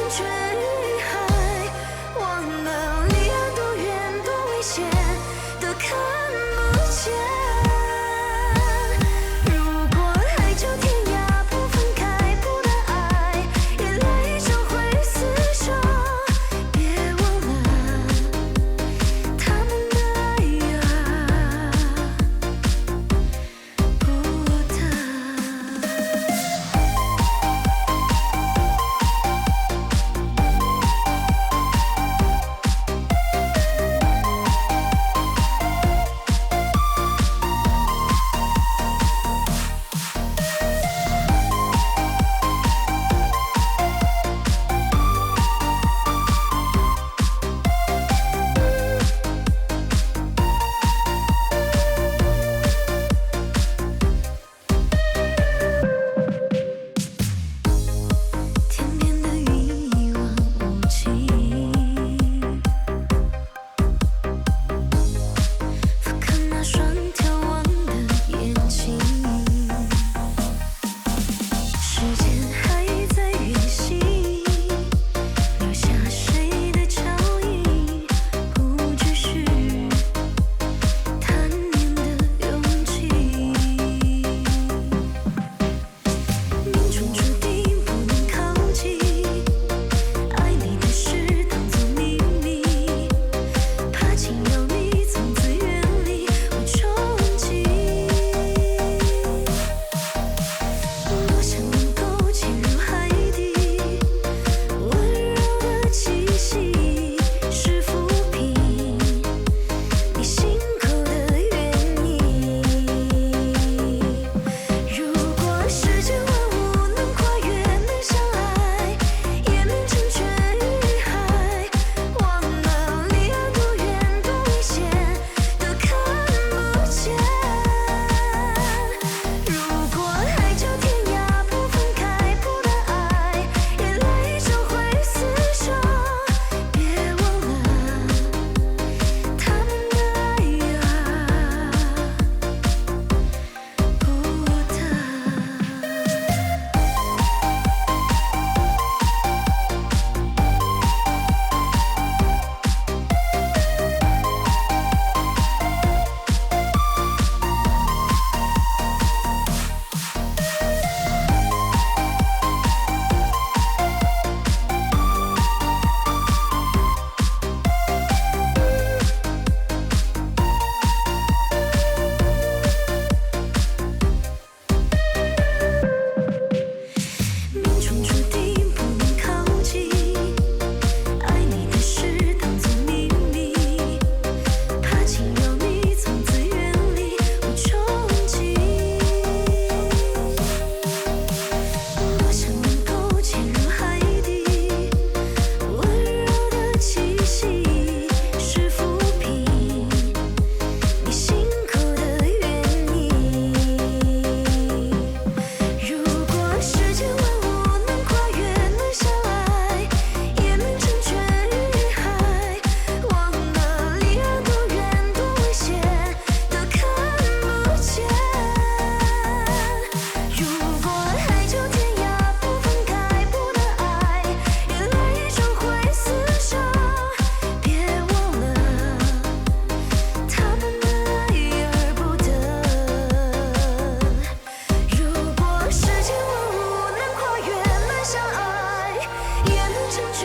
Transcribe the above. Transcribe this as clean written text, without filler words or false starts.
成全与海，忘了离岸多远多危险，都看不见。如果海角天涯不分开，不能爱，眼泪就会厮守。别忘了他们的爱呀，不得。天边的云一望无际，俯瞰那双眺望的眼睛。时间还在运行，留下谁的脚印？不只是贪念的勇气。命中注定不能靠近，爱你的事当作秘密，怕紧咬你，从此远离无憧憬。多想能够潜入海底，温柔的气息是抚平你心口的原因。如果世间万物能跨越，能相爱，也能成全与海，忘了离岸多远多危险，都看不见。如果海角天涯不分开，不能爱，眼泪就会厮守。别忘了他们的爱呀，不得。命中注定不能靠近，爱你的事当作秘密，怕紧咬你，从此远离无憧憬。多想能够潜入海底，温柔的气息是抚平你心口的原因。如果世间万物能跨越，能相爱，也能成全与海，忘了离岸多远多危险，都看不见。如果海角天涯不分开，不能爱，眼泪就会厮守。别忘了他们的爱而不得。如果世间万物能跨越，能相爱，也能成全